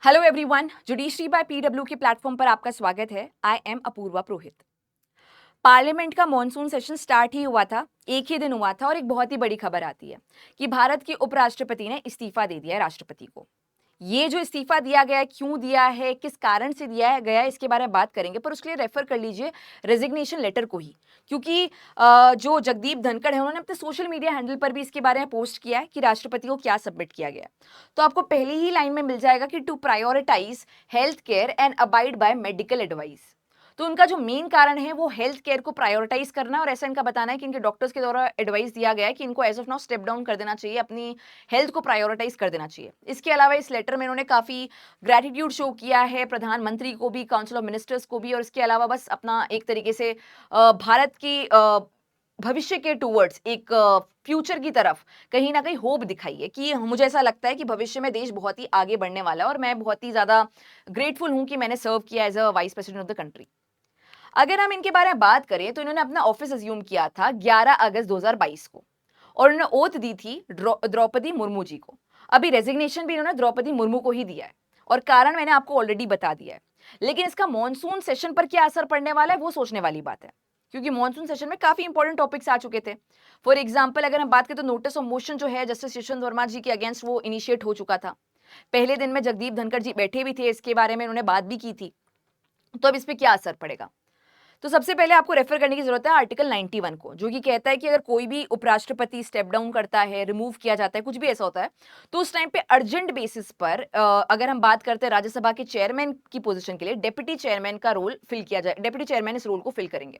Hello everyone, judiciary by PW के platform पर आपका स्वागत है। I am Apoorva Purohit. Parliament का मॉनसून सेशन स्टार्ट ही हुआ था, एक ही दिन हुआ था और एक बहुत ही बड़ी खबर आती है कि भारत के उपराष्ट्रपति ने इस्तीफा दे दिया है राष्ट्रपति को। ये जो इस्तीफा दिया गया है, क्यों दिया है, किस कारण से दिया गया है, इसके बारे में बात करेंगे, पर उसके लिए रेफर कर लीजिए रेजिग्नेशन लेटर को ही, क्योंकि जो जगदीप धनखड़ है उन्होंने अपने सोशल मीडिया हैंडल पर भी इसके बारे में पोस्ट किया है कि राष्ट्रपति को क्या सबमिट किया गया है। तो आपको पहली ही लाइन में मिल जाएगा कि to prioritise health care and abide by medical advice. तो उनका जो मेन कारण है वो हेल्थ केयर को प्रायोरिटाइज करना, और ऐसा इनका बताना है कि इनके डॉक्टर्स के द्वारा एडवाइस दिया गया है कि इनको as of now step down कर देना चाहिए, अपनी हेल्थ को प्रायोरिटाइज कर देना चाहिए। इसके अलावा इस लेटर में इन्होंने काफी ग्रेटिट्यूड शो किया है प्रधानमंत्री को भी, काउंसिल ऑफ मिनिस्टर्स को भी, और इसके अलावा बस अपना एक तरीके से भारत की भविष्य के टूवर्ड्स एक फ्यूचर की तरफ कहीं ना कहीं होप दिखाई है कि मुझे ऐसा लगता है कि भविष्य में देश बहुत ही आगे बढ़ने वाला है और मैं बहुत ही ज्यादा ग्रेटफुल हूं कि मैंने सर्व किया as a vice president of the country. अगर हम इनके बारे में बात करें तो इन्होंने अपना ऑफिस अज्यूम किया था 11 अगस्त 2022 को, और इन्होंने ओथ दी थी द्रौपदी मुर्मू जी को। अभी रेजिग्नेशन भी इन्होंने द्रौपदी मुर्मू को ही दिया है, और कारण मैंने आपको ऑलरेडी बता दिया है। लेकिन इसका मॉनसून सेशन पर क्या असर पड़ने वाला है वो सोचने वाली बात है, क्योंकि मॉनसून सेशन में काफी इंपॉर्टेंट टॉपिक्स आ चुके थे। फॉर एग्जाम्पल अगर हम बात करें तो नोटिस ऑफ मोशन जो है जस्टिस यशवंत वर्मा जी के अगेंस्ट वो इनिशिएट हो चुका था। पहले दिन में जगदीप धनखड़ जी बैठे भी थे, इसके बारे में उन्होंने बात भी की थी। तो अब इस पे क्या असर पड़ेगा? तो सबसे पहले आपको रेफर करने की जरूरत है आर्टिकल 91 को, जो कि कहता है कि अगर कोई भी उपराष्ट्रपति स्टेप डाउन करता है, रिमूव किया जाता है, कुछ भी ऐसा होता है, तो उस टाइम पे अर्जेंट बेसिस पर अगर हम बात करते हैं राज्यसभा के चेयरमैन की पोजीशन के लिए, डेप्यूटी चेयरमैन का रोल फिल किया जाए, डेप्यूटी चेयरमैन इस रोल को फिल करेंगे।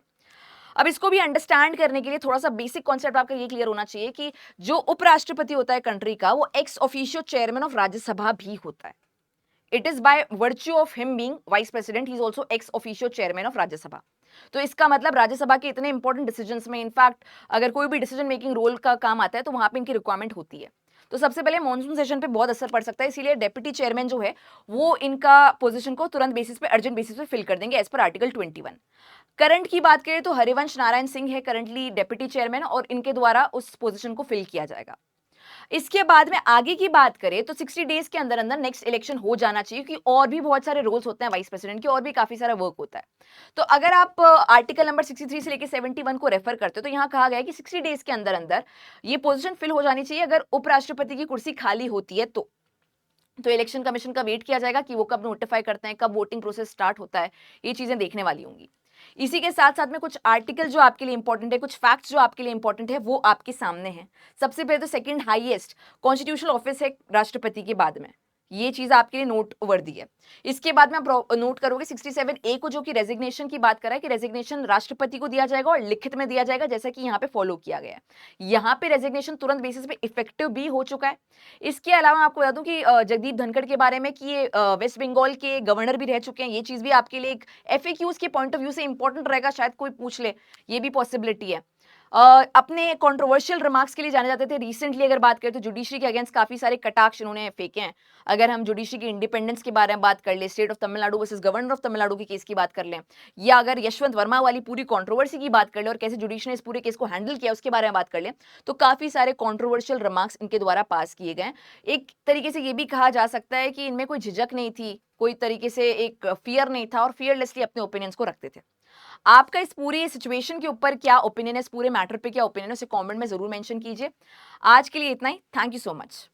अब इसको भी अंडरस्टैंड करने के लिए थोड़ा सा बेसिक कॉन्सेप्ट आपका ये क्लियर होना चाहिए कि जो उपराष्ट्रपति होता है कंट्री का, वो ex officio chairman of Rajya Sabha भी होता है। It is by virtue of him being vice president, he is also ex officio chairman of Rajya Sabha. तो इसका मतलब राज्यसभा के इतने इंपॉर्टेंट डिसीजंस में, इनफैक्ट अगर कोई भी डिसीजन मेकिंग रोल का काम आता है तो वहां पे इनकी रिक्वायरमेंट होती है। तो सबसे पहले मॉनसून सेशन पे बहुत असर पड़ सकता है, इसीलिए डेप्यूटी चेयरमैन जो है वो इनका पोजीशन को तुरंत बेसिस पे, अर्जेंट बेसिस पे फिल कर देंगे एज पर आर्टिकल 21। करंट की बात करें तो हरिवंश नारायण सिंह है करंटली डेप्यूटी चेयरमैन, और इनके द्वारा उस पोजीशन को फिल किया जाएगा। इसके बाद में आगे की बात करें तो 60 डेज के अंदर अंदर नेक्स्ट इलेक्शन हो जाना चाहिए, क्योंकि और भी बहुत सारे रोल्स होते हैं वाइस प्रेसिडेंट के, और भी काफी सारा वर्क होता है। तो अगर आप आर्टिकल नंबर 63 से लेकर 71 को रेफर करते हो तो यहाँ कहा गया है कि 60 डेज के अंदर अंदर ये पोजीशन फिल हो जानी चाहिए। अगर उपराष्ट्रपति की कुर्सी खाली होती है तो इलेक्शन कमीशन का वेट किया जाएगा कि वो कब नोटिफाई करते हैं, कब वोटिंग प्रोसेस स्टार्ट होता है, ये चीजें देखने वाली होंगी। इसी के साथ साथ में कुछ आर्टिकल जो आपके लिए इंपॉर्टेंट है, कुछ फैक्ट्स जो आपके लिए इंपॉर्टेंट है, वो आपके सामने हैं। सबसे पहले तो सेकंड हाईएस्ट कॉन्स्टिट्यूशनल ऑफिस है राष्ट्रपति के बाद में, ये चीज आपके लिए नोट वर्दी है। इसके बाद में आप नोट करोगे 67A को, जो कि रेजिग्नेशन की बात कर रहा है कि रेजिग्नेशन राष्ट्रपति को दिया जाएगा और लिखित में दिया जाएगा, जैसा कि यहाँ पे फॉलो किया गया है। यहाँ पे रेजिग्नेशन तुरंत बेसिस पे इफेक्टिव भी हो चुका है। इसके अलावा आपको बता दूं कि जगदीप धनखड़ के बारे में कि ये वेस्ट बंगाल के गवर्नर भी रह चुके हैं। ये चीज भी आपके लिए एक एफएक्यूज के पॉइंट ऑफ व्यू से इंपॉर्टेंट रहेगा, शायद कोई पूछ ले, ये भी पॉसिबिलिटी है। अपने कंट्रोवर्शियल रिमार्क्स के लिए जाने जाते थे। रिसेंटली अगर बात करें तो जुडिशरी के अगेंस्ट काफी सारे कटाक्ष इन्होंने फेंके हैं। अगर हम जुडिशरी की इंडिपेंडेंस के बारे में बात कर ले, state of Tamil Nadu versus governor of Tamil Nadu के केस की बात कर लें, या अगर यशवंत वर्मा वाली पूरी कंट्रोवर्सी की बात कर ले और कैसे जुडिशरी ने इस पूरे केस को हैंडल किया उसके बारे में बात कर ले, तो काफी सारे कंट्रोवर्शियल रिमार्क्स इनके द्वारा पास किए गए। एक तरीके से ये भी कहा जा सकता है कि इनमें कोई झिझक नहीं थी, कोई तरीके से एक फियर नहीं था, और फियरलेसली अपने ओपिनियंस को रखते थे। आपका इस पूरी सिचुएशन के ऊपर क्या ओपिनियन है, इस पूरे मैटर पे क्या ओपिनियन है, उसे कमेंट में जरूर मेंशन कीजिए। आज के लिए इतना ही। Thank you so much.